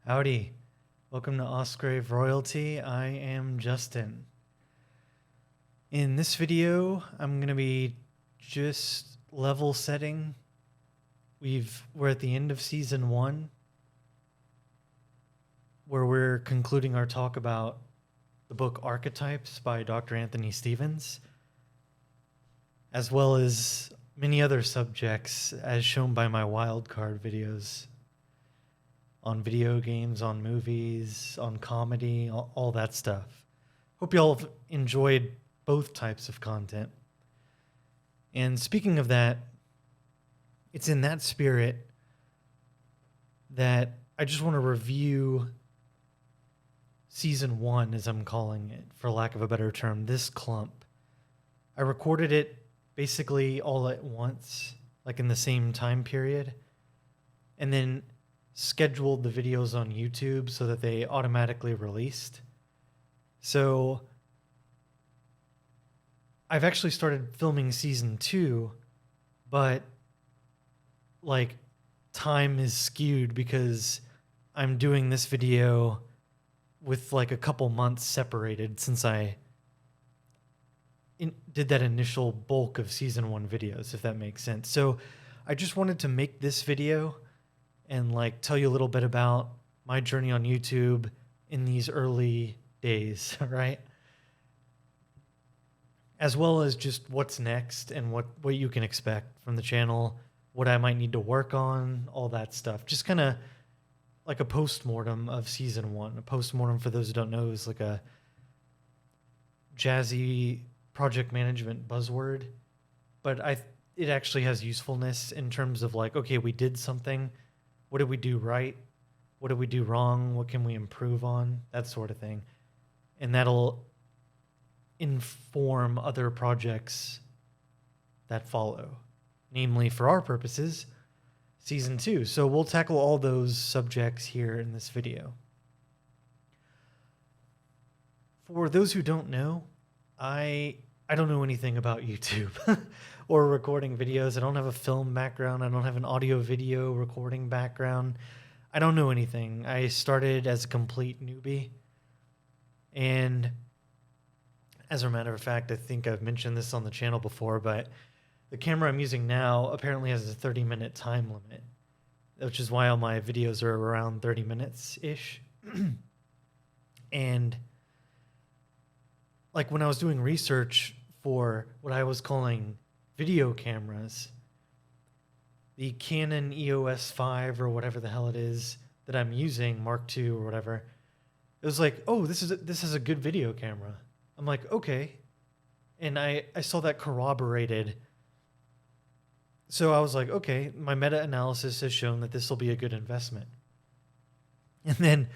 Howdy. Welcome to Osgrave Royalty. I am Justin. In this video, I'm going to be just level setting. We're at the end of season 1, where we're concluding our talk about the book Archetypes by Dr. Anthony Stevens, as well as many other subjects as shown by my wildcard videos on video games, on movies, on comedy, all that stuff. Hope you all have enjoyed both types of content. And speaking of that, it's in that spirit that I just want to review season 1, as I'm calling it, for lack of a better term, this clump. I recorded it basically all at once, like in the same time period, and then scheduled the videos on YouTube so that they automatically released. So I've actually started filming season 2, but like time is skewed because I'm doing this video with like a couple months separated since I did that initial bulk of season 1 videos, if that makes sense. So I just wanted to make this video and like tell you a little bit about my journey on YouTube in these early days, right? As well as just what's next and what you can expect from the channel, what I might need to work on, all that stuff. Just kind of like a postmortem of season 1. A postmortem, for those who don't know, is like a jazzy project management buzzword, but it actually has usefulness in terms of like, okay, we did something. What did we do right? What did we do wrong? What can we improve on? That sort of thing. And that'll inform other projects that follow. Namely, for our purposes, season 2. So we'll tackle all those subjects here in this video. For those who don't know, I don't know anything about YouTube or recording videos. I don't have a film background. I don't have an audio video recording background. I don't know anything. I started as a complete newbie. And as a matter of fact, I think I've mentioned this on the channel before, but the camera I'm using now apparently has a 30-minute time limit, which is why all my videos are around 30 minutes-ish. And like when I was doing research for what I was calling video cameras, the Canon EOS 5 or whatever the hell it is that I'm using, Mark II or whatever, it was like, oh, this is a good video camera. I'm like, okay. And I saw that corroborated. So I was like, okay, my meta-analysis has shown that this will be a good investment. And then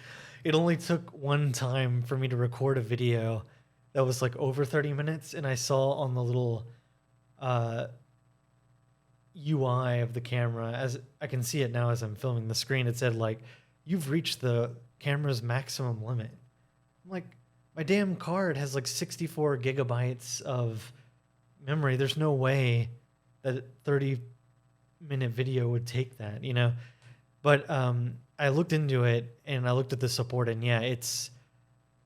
it only took one time for me to record a video that was like over 30 minutes, and I saw on the little UI of the camera, as I can see it now as I'm filming the screen, it said like, you've reached the camera's maximum limit. I'm like, my damn card has like 64 gigabytes of memory. There's no way that a 30-minute video would take that, you know? But I looked into it, and I looked at the support, and yeah, it's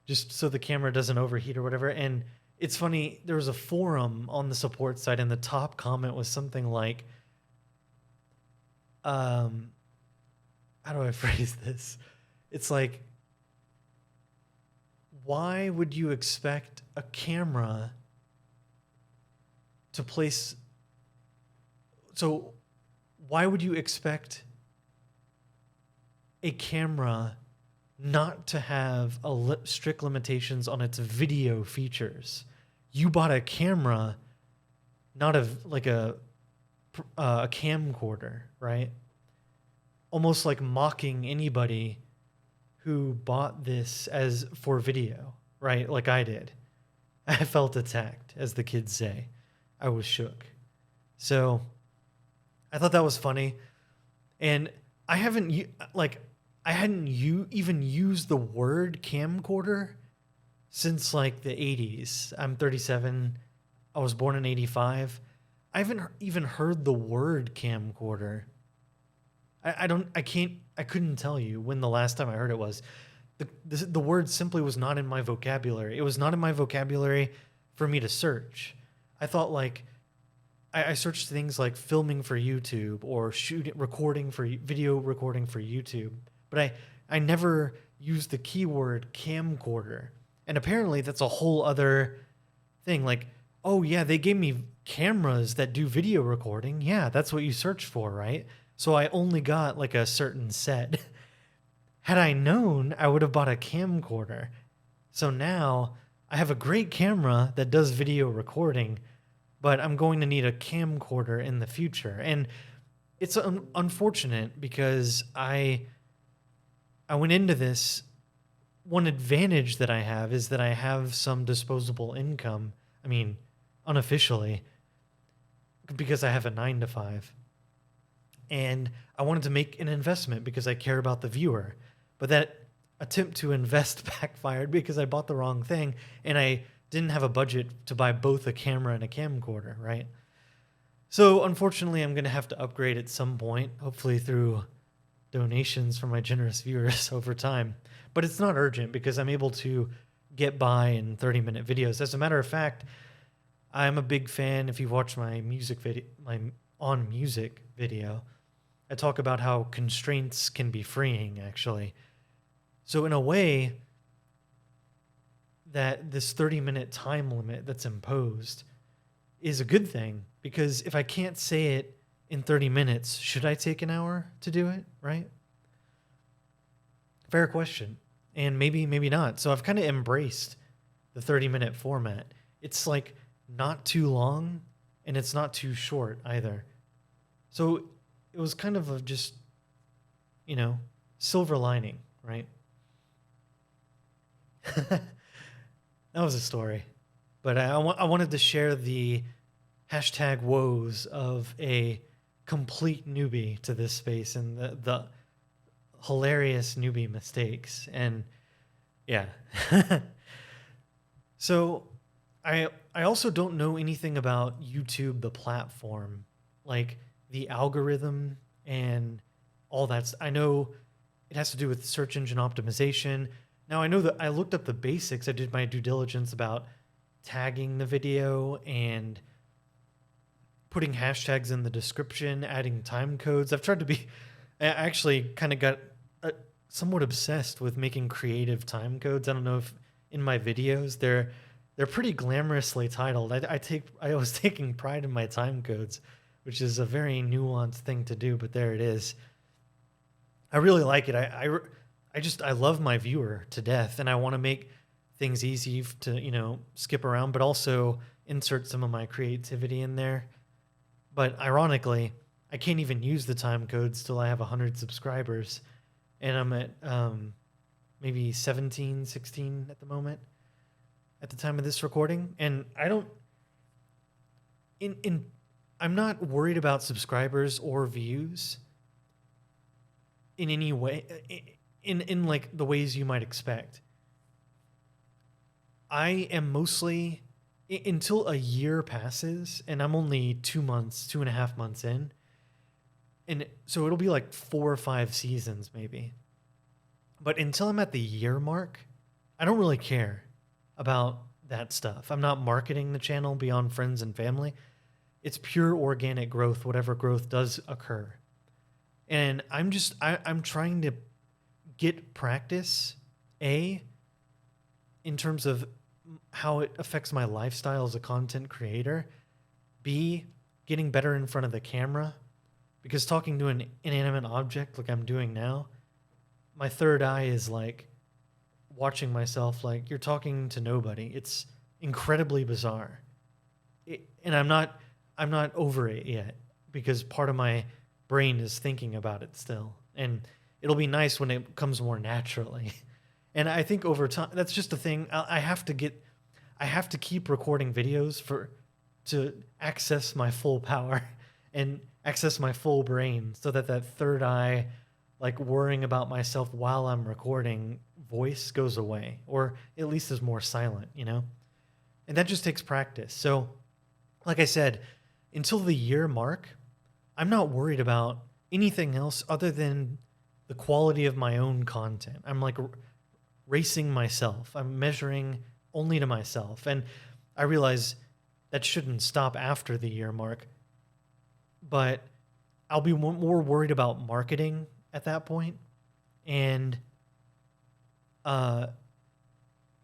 just so the camera doesn't overheat or whatever. And it's funny, there was a forum on the support side, and the top comment was something like, how do I phrase this? It's like, why would you expect a camera to place... So why would you expect a camera not to have strict limitations on its video features? You bought a camera, not a camcorder, right? Almost like mocking anybody who bought this as for video, right? Like I did. I felt attacked, as the kids say. I was shook. So I thought that was funny. And I hadn't even used the word camcorder since like the 80s. I'm 37. I was born in 85. I haven't even heard the word camcorder I couldn't tell you when the last time I heard it was. The word simply was not in my vocabulary. It was not in my vocabulary for me to search. I thought like I searched things like filming for YouTube or video recording for YouTube, but I never used the keyword camcorder. And apparently that's a whole other thing. Like, oh yeah, they gave me cameras that do video recording. Yeah, that's what you search for, right? So I only got like a certain set. Had I known, I would have bought a camcorder. So now I have a great camera that does video recording, but I'm going to need a camcorder in the future. And it's unfortunate because I went into this. One advantage that I have is that I have some disposable income. I mean, unofficially, because I have a 9 to 5. And I wanted to make an investment because I care about the viewer. But that attempt to invest backfired because I bought the wrong thing and I didn't have a budget to buy both a camera and a camcorder, right? So unfortunately, I'm going to have to upgrade at some point, hopefully through donations from my generous viewers over time. But it's not urgent because I'm able to get by in 30-minute videos. As a matter of fact, I'm a big fan. If you watch my music video, my on music video, I talk about how constraints can be freeing, actually. So in a way, that this 30-minute time limit that's imposed is a good thing, because if I can't say it in 30 minutes, should I take an hour to do it, right? Fair question. And maybe not. So I've kind of embraced the 30-minute format. It's like not too long and it's not too short either. So it was kind of a just, silver lining, right? That was a story. But I wanted to share the hashtag woes of a complete newbie to this space and the hilarious newbie mistakes. And yeah. So I also don't know anything about YouTube, the platform, like the algorithm and all that. I know it has to do with search engine optimization. Now I know that I looked up the basics. I did my due diligence about tagging the video and putting hashtags in the description, adding time codes. I actually kind of got somewhat obsessed with making creative time codes. I don't know if in my videos they're pretty glamorously titled. I was taking pride in my time codes, which is a very nuanced thing to do, but there it is. I really like it. I love my viewer to death, and I want to make things easy to, skip around, but also insert some of my creativity in there. But ironically, I can't even use the time codes till I have 100 subscribers, and I'm at maybe 17, 16 at the moment, at the time of this recording. And I don't, I'm not worried about subscribers or views in any way, in like the ways you might expect. I am mostly, until a year passes, and I'm only 2.5 months in, and so it'll be like 4 or 5 seasons maybe. But until I'm at the year mark, I don't really care about that stuff. I'm not marketing the channel beyond friends and family. It's pure organic growth, whatever growth does occur. And I'm trying to get practice, in terms of how it affects my lifestyle as a content creator, B, getting better in front of the camera, because talking to an inanimate object like I'm doing now, my third eye is like watching myself like you're talking to nobody. It's incredibly bizarre. And I'm not over it yet, because part of my brain is thinking about it still. And it'll be nice when it comes more naturally. And I think over time, that's just a thing. I have to keep recording videos to access my full power and access my full brain, so that third eye, like worrying about myself while I'm recording, voice goes away, or at least is more silent, And that just takes practice. So, like I said, until the year mark, I'm not worried about anything else other than the quality of my own content. I'm like racing myself. I'm measuring only to myself. And I realize that shouldn't stop after the year mark, but I'll be more worried about marketing at that point. And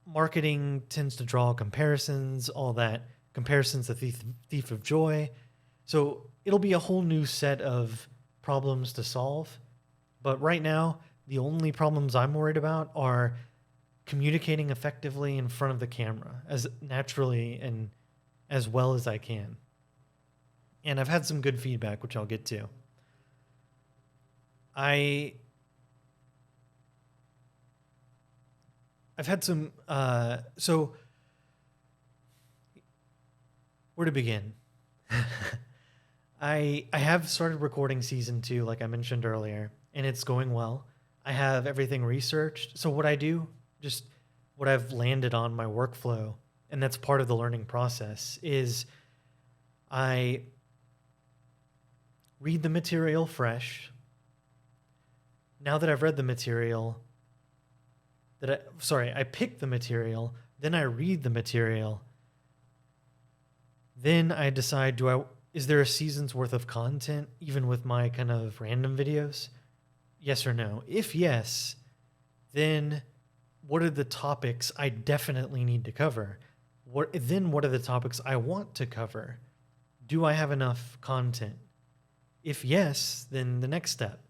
marketing tends to draw comparisons, all that. Comparisons, the thief of joy. So it'll be a whole new set of problems to solve. But right now, the only problems I'm worried about are communicating effectively in front of the camera as naturally and as well as I can. And I've had some good feedback, which I'll get to. I've had some, so where to begin? I have started recording season 2, like I mentioned earlier, and it's going well. I have everything researched. So what I do, just what I've landed on my workflow, and that's part of the learning process, is I read the material fresh. Now that I've read the material, I pick the material, then I read the material. Then I decide, is there a season's worth of content, even with my kind of random videos? Yes or no? If yes, then what are the topics I definitely need to cover? What are the topics I want to cover? Do I have enough content? If yes, then the next step.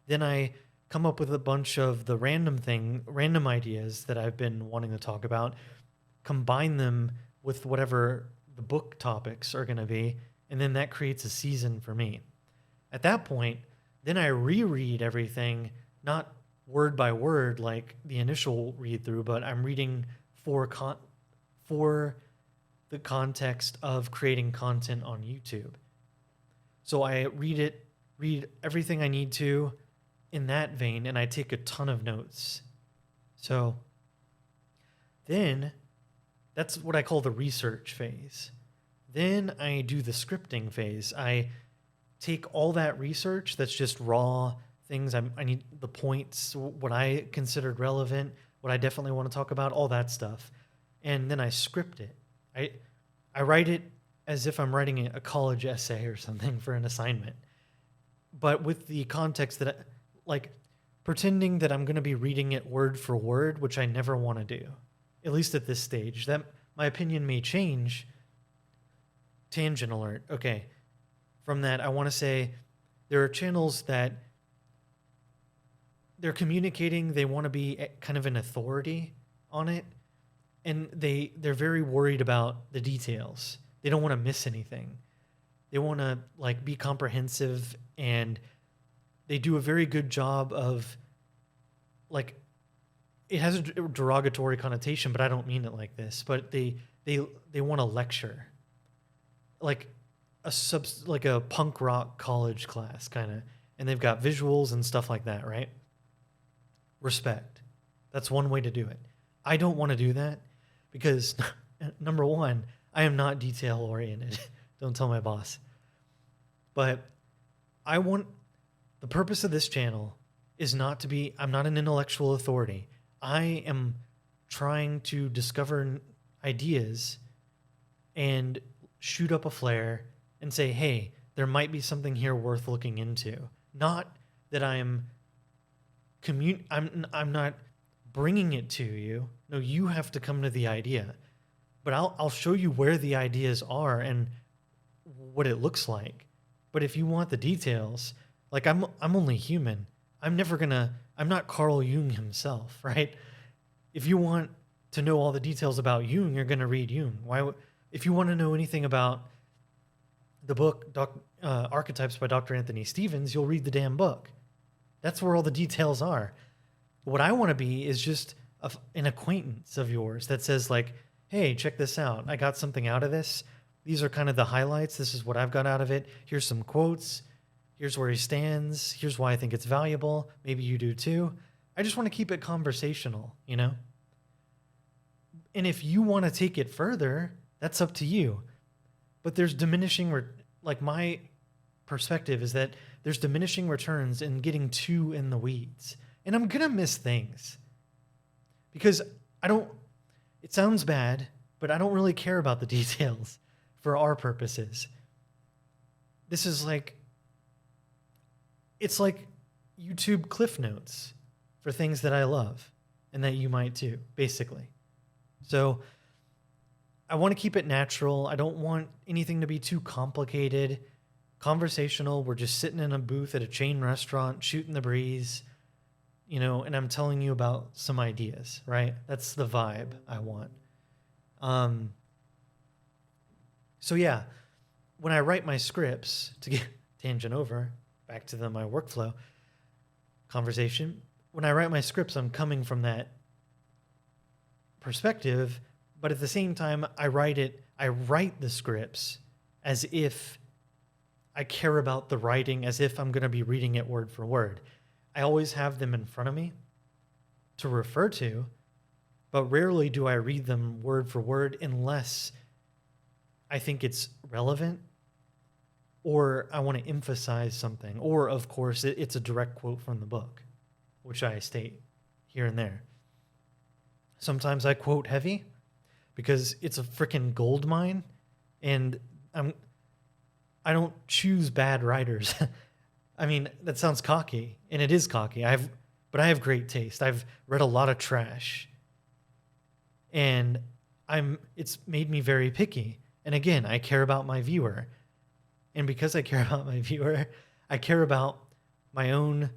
Then I come up with a bunch of the random ideas that I've been wanting to talk about, combine them with whatever the book topics are going to be, and then that creates a season for me. At that point, then I reread everything, not word by word like the initial read through, but I'm reading for the context of creating content on YouTube. So I read everything I need to in that vein, and I take a ton of notes. So then that's what I call the research phase. Then I do the scripting phase. I take all that research that's just raw things. I need the points, what I considered relevant, what I definitely want to talk about, all that stuff. And then I script it. I write it as if I'm writing a college essay or something for an assignment. But with the context that, like, pretending that I'm going to be reading it word for word, which I never want to do, at least at this stage. That my opinion may change. Tangent alert. Okay. From that, I want to say there are channels that they're communicating, they want to be kind of an authority on it, and they're very worried about the details. They don't want to miss anything. They want to like be comprehensive, and they do a very good job of, like, it has a derogatory connotation, but I don't mean it like this, but they want to lecture. Like a punk rock college class kind of, and they've got visuals and stuff like that, right? Respect. That's one way to do it. I don't want to do that because number one, I am not detail oriented. Don't tell my boss. But the purpose of this channel is not to be, I'm not an intellectual authority. I am trying to discover ideas and shoot up a flare and say, hey, there might be something here worth looking into. Not that I'm not bringing it to you. No, you have to come to the idea. But I'll show you where the ideas are and what it looks like. But if you want the details, like I'm only human. I'm not Carl Jung himself, right? If you want to know all the details about Jung, you're gonna read Jung. If you want to know anything about the book Archetypes by Dr. Anthony Stevens, you'll read the damn book. That's where all the details are. What I want to be is just an acquaintance of yours that says, like, hey, check this out. I got something out of this. These are kind of the highlights. This is what I've got out of it. Here's some quotes. Here's where he stands. Here's why I think it's valuable. Maybe you do too. I just want to keep it conversational, you know? And if you want to take it further, that's up to you. But there's diminishing, like, my perspective is that there's diminishing returns in getting too in the weeds. And I'm going to miss things because it sounds bad, but I don't really care about the details for our purposes. This is it's like YouTube cliff notes for things that I love and that you might too, basically. So I want to keep it natural. I don't want anything to be too complicated. Conversational. We're just sitting in a booth at a chain restaurant, shooting the breeze, and I'm telling you about some ideas, right? That's the vibe I want. So yeah, when I write my scripts, to get tangent over, back to my workflow conversation, when I write my scripts, I'm coming from that perspective, but at the same time, I write the scripts as if I care about the writing, as if I'm going to be reading it word for word. I always have them in front of me to refer to, but rarely do I read them word for word unless I think it's relevant or I want to emphasize something, or of course it's a direct quote from the book, which I state here and there. Sometimes I quote heavy because it's a freaking gold mine, and I don't choose bad writers. I mean, that sounds cocky, and it is cocky. But I have great taste. I've read a lot of trash, and it's made me very picky. And again, I care about my viewer. And because I care about my viewer, I care about my own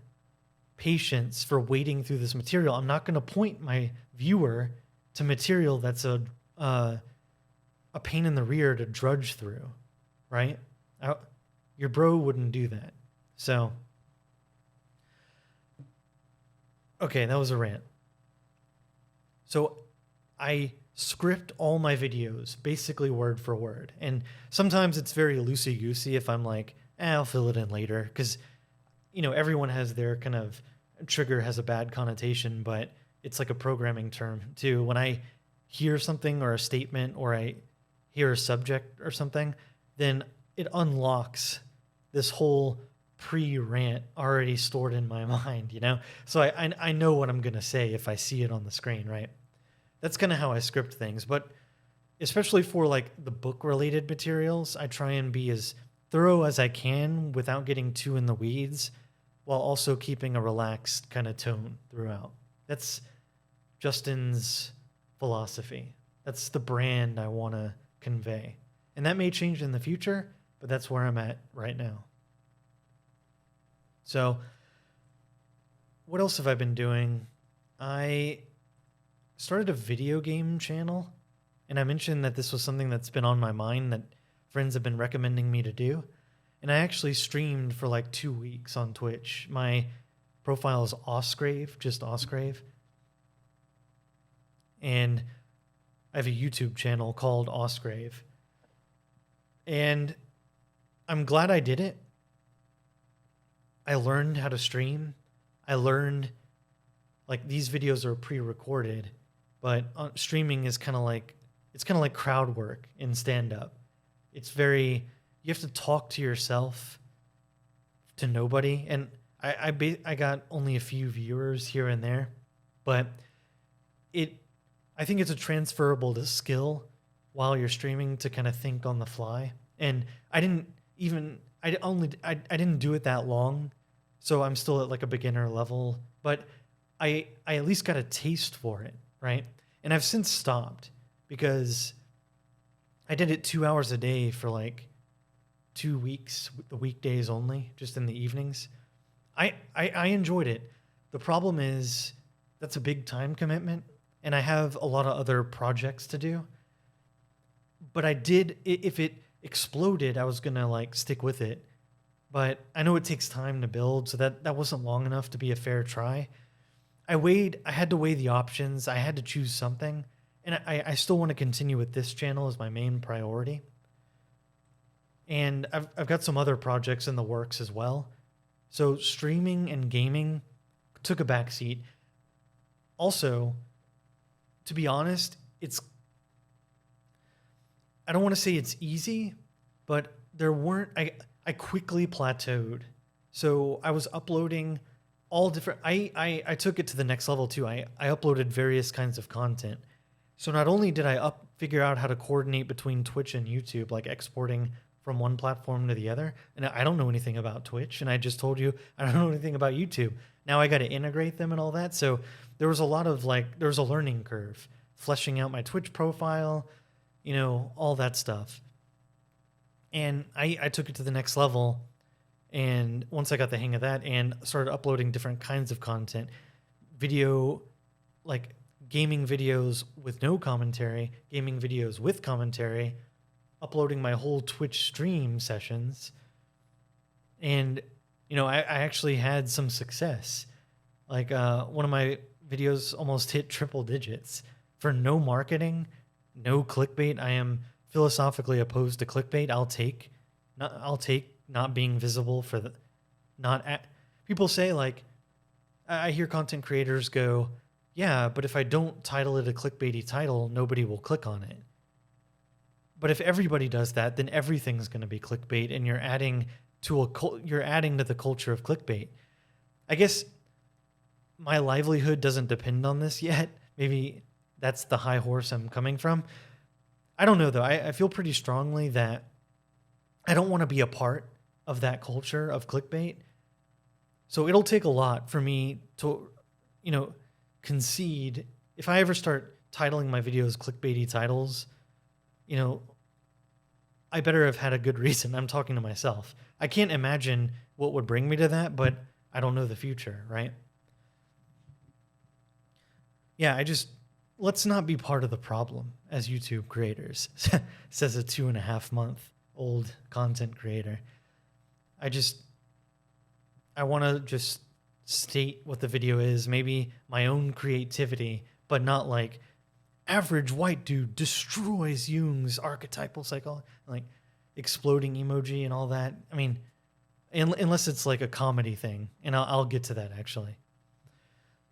patience for wading through this material. I'm not going to point my viewer to material that's a pain in the rear to drudge through, right? Your bro wouldn't do that. So, okay, that was a rant. So I script all my videos basically word for word. And sometimes it's very loosey-goosey if I'm like, I'll fill it in later. Because, everyone has their kind of trigger has a bad connotation, but it's like a programming term too. When I hear something or a statement or I hear a subject or something, then it unlocks this whole pre-rant already stored in my mind, So I know what I'm going to say if I see it on the screen, right? That's kind of how I script things. But especially for like the book-related materials, I try and be as thorough as I can without getting too in the weeds, while also keeping a relaxed kind of tone throughout. That's Justin's philosophy. That's the brand I want to convey. And that may change in the future, but that's where I'm at right now. So, what else have I been doing? I started a video game channel, and I mentioned that this was something that's been on my mind that friends have been recommending me to do. And I actually streamed for like 2 weeks on Twitch. My profile is Osgrave, just Osgrave. And I have a YouTube channel called Osgrave. And I'm glad I did it. I learned how to stream. I learned, like, these videos are pre-recorded, but streaming is kind of like, it's kind of like crowd work in stand-up. It's very, you have to talk to yourself, to nobody. And I got only a few viewers here and there, but I think it's a transferable to skill while you're streaming to kind of think on the fly. And I didn't do it that long, so I'm still at like a beginner level, but I at least got a taste for it, right? And I've since stopped because I did it 2 hours a day for like 2 weeks, the weekdays only, just in the evenings. I enjoyed it. The problem is that's a big time commitment, and I have a lot of other projects to do. But if it exploded, I was gonna like stick with it. But I know it takes time to build, so that wasn't long enough to be a fair try. I had to weigh the options. I had to choose something. And I still want to continue with this channel as my main priority. And I've got some other projects in the works as well. So streaming and gaming took a backseat. Also, to be honest, I don't want to say it's easy, but I quickly plateaued. So I was uploading all different. I took it to the next level too. I uploaded various kinds of content. So not only did I figure out how to coordinate between Twitch and YouTube, like exporting from one platform to the other, and I don't know anything about Twitch, and I just told you I don't know anything about YouTube. Now I got to integrate them and all that. So there was a lot of there was a learning curve, fleshing out my Twitch profile, all that stuff. And I took it to the next level. And once I got the hang of that and started uploading different kinds of content, video, like gaming videos with no commentary, gaming videos with commentary, uploading my whole Twitch stream sessions. And, I actually had some success. Like one of my videos almost hit triple digits for no marketing, no clickbait. I am philosophically opposed to clickbait. I'll take not being visible for the people say, like, I hear content creators go, yeah, but if I don't title it a clickbaity title, nobody will click on it. But if everybody does that, then everything's going to be clickbait, and you're adding to the culture of clickbait. I guess my livelihood doesn't depend on this yet. Maybe that's the high horse I'm coming from. I don't know though. I feel pretty strongly that I don't want to be a part of that culture of clickbait. So it'll take a lot for me to, concede. If I ever start titling my videos clickbaity titles, I better have had a good reason. I'm talking to myself. I can't imagine what would bring me to that, but I don't know the future, right? Yeah, let's not be part of the problem as YouTube creators, says a 2.5-month-old content creator. I want to just state what the video is, maybe my own creativity, but not like average white dude destroys Jung's archetypal psychology, like exploding emoji and all that. I mean, unless it's like a comedy thing, and I'll get to that actually.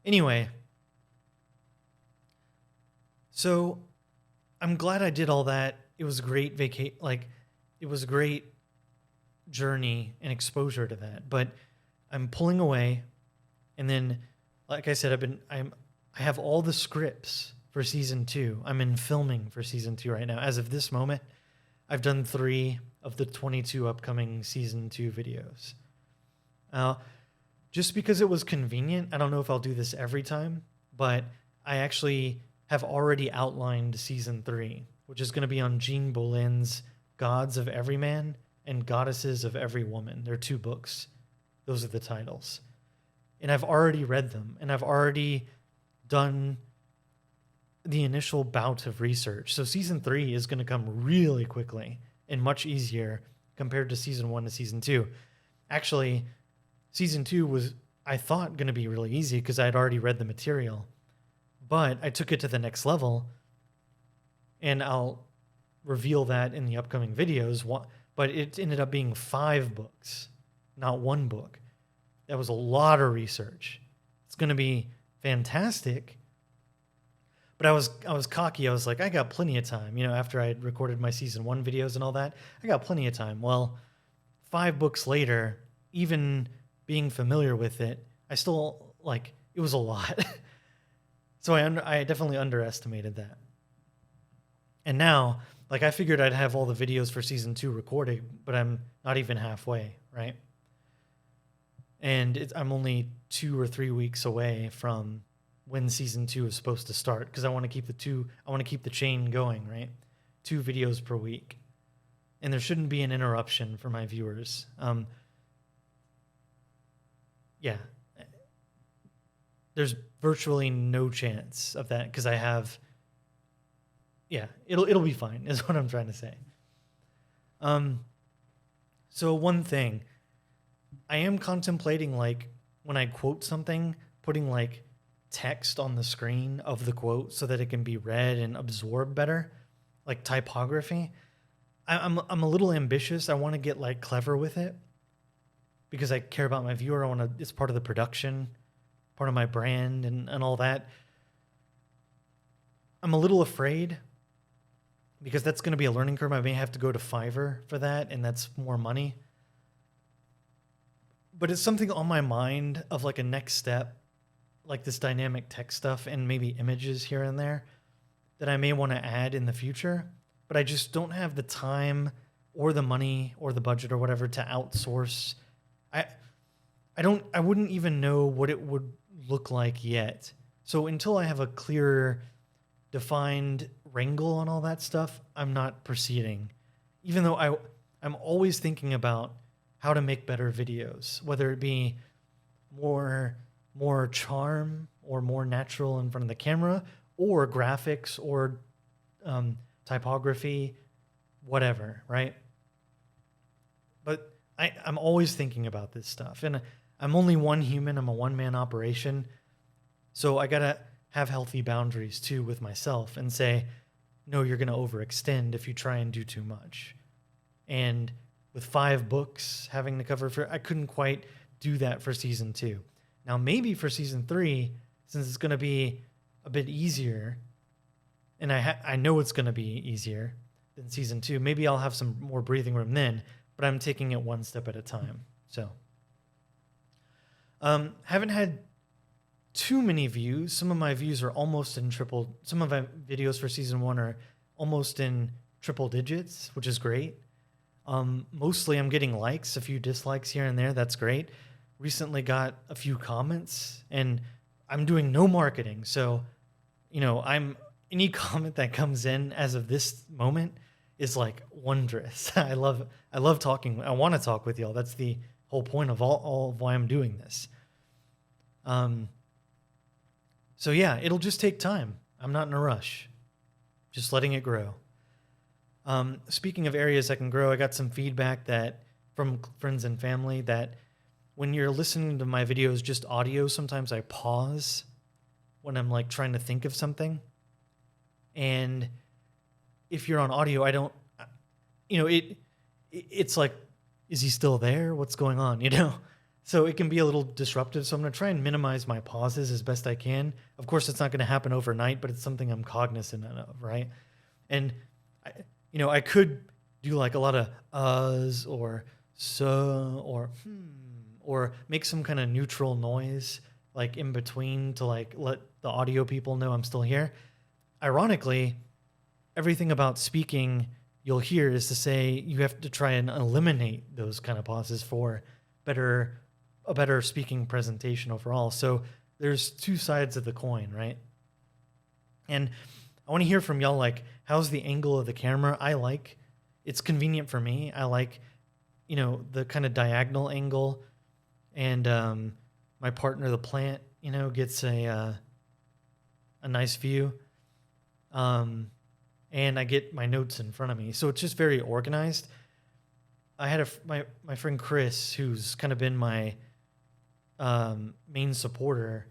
Anyway, so I'm glad I did all that. It was great it was a great journey and exposure to that. But I'm pulling away, and then, like I said, I have all the scripts for season 2. I'm in filming for season 2 right now. As of this moment, I've done 3 of the 22 upcoming season 2 videos. Just because it was convenient, I don't know if I'll do this every time, but I actually have already outlined season 3, which is going to be on Jean Boleyn's Gods of Every Man and Goddesses of Every Woman. They're 2 books. Those are the titles. And I've already read them, and I've already done the initial bout of research. So season 3 is going to come really quickly and much easier compared to season 1 to season 2. Actually, season 2 was, I thought, going to be really easy because I had already read the material. But I took it to the next level, and I'll reveal that in the upcoming videos. But it ended up being 5 books, not 1 book. That was a lot of research. It's going to be fantastic. But I was cocky. I was like, I got plenty of time. After I had recorded my season 1 videos and all that, I got plenty of time. Well, 5 books later, even being familiar with it, I still, it was a lot. So I definitely underestimated that. And now, I figured I'd have all the videos for season 2 recorded, but I'm not even halfway, right? And I'm only 2 or 3 weeks away from when season 2 is supposed to start, because I want to keep the chain going, right? 2 videos per week. And there shouldn't be an interruption for my viewers. Yeah. There's virtually no chance of that because I have, it'll be fine is what I'm trying to say. So one thing, I am contemplating, when I quote something, putting text on the screen of the quote so that it can be read and absorbed better, like typography. I'm a little ambitious. I want to get clever with it because I care about my viewer. It's part of the production, part of my brand and all that. I'm a little afraid because that's going to be a learning curve. I may have to go to Fiverr for that, and that's more money. but it's something on my mind of like a next step, like this dynamic text stuff and maybe images here and there that I may want to add in the future, but I just don't have the time or the money or the budget or whatever to outsource. I I wouldn't even know what it would look like yet. So until I have a clear defined wrangle on all that stuff, I'm not proceeding. Even though I'm always thinking about how to make better videos, whether it be more charm or more natural in front of the camera, or graphics or typography, whatever, right? But I'm always thinking about this stuff, and I'm only one human. I'm a one-man operation, so I gotta have healthy boundaries too with myself and say, no, you're gonna overextend if you try and do too much. And with 5 books having to cover for, I couldn't quite do that for season 2. Now maybe for season 3, since it's gonna be a bit easier, and I know it's gonna be easier than season 2. Maybe I'll have some more breathing room then, but I'm taking it one step at a time. So, haven't had too many views. Some of my views are almost in triple. Some of my videos for season 1 are almost in triple digits, which is great. Mostly I'm getting likes, a few dislikes here and there. That's great. Recently got a few comments, and I'm doing no marketing. So, any comment that comes in as of this moment is like wondrous. I love talking. I want to talk with y'all. That's the whole point of all of why I'm doing this. So yeah, it'll just take time. I'm not in a rush. Just letting it grow. Speaking of areas that can grow, I got some feedback that from friends and family that when you're listening to my videos, just audio, sometimes I pause when I'm like trying to think of something. And if you're on audio, I don't, it's like, is he still there? What's going on? So it can be a little disruptive. So I'm going to try and minimize my pauses as best I can. Of course, it's not going to happen overnight, but it's something I'm cognizant of, right? And I could do like a lot of uhs or so or make some kind of neutral noise like in between to like let the audio people know I'm still here. Ironically, everything about speaking you'll hear is to say you have to try and eliminate those kind of pauses for a better speaking presentation overall. So there's 2 sides of the coin, right? And I want to hear from y'all, like, how's the angle of the camera? It's convenient for me. I like, the kind of diagonal angle, and my partner, the plant, gets a nice view. And I get my notes in front of me. So it's just very organized. I had my friend Chris, who's kind of been my main supporter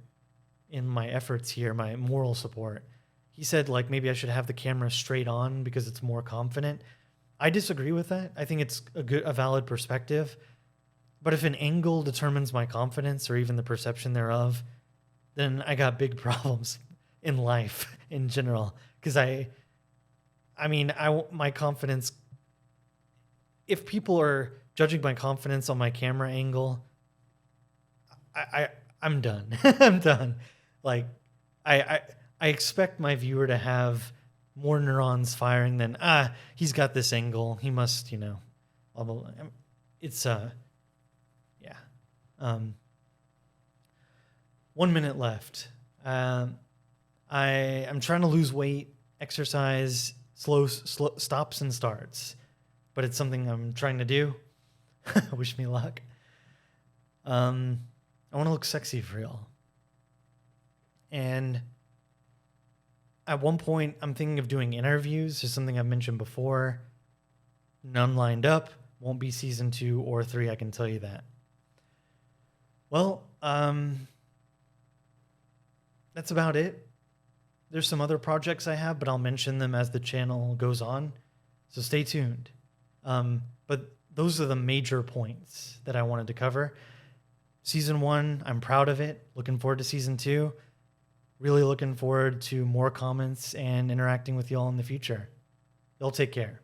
in my efforts here, my moral support. He said, like, maybe I should have the camera straight on because it's more confident. I disagree with that. I think it's a valid perspective. But if an angle determines my confidence or even the perception thereof, then I got big problems in life in general. Because my confidence, if people are judging my confidence on my camera angle, I'm done. I'm done. Like, I expect my viewer to have more neurons firing than, he's got this angle. He must, it's, yeah. 1 minute left. I'm trying to lose weight, exercise, slow stops and starts, but it's something I'm trying to do. Wish me luck. I want to look sexy for y'all. And at one point, I'm thinking of doing interviews. It's something I've mentioned before. None lined up. Won't be season 2 or 3, I can tell you that. Well, that's about it. There's some other projects I have, but I'll mention them as the channel goes on. So stay tuned. But those are the major points that I wanted to cover. Season 1, I'm proud of it. Looking forward to season 2. Really looking forward to more comments and interacting with y'all in the future. Y'all take care.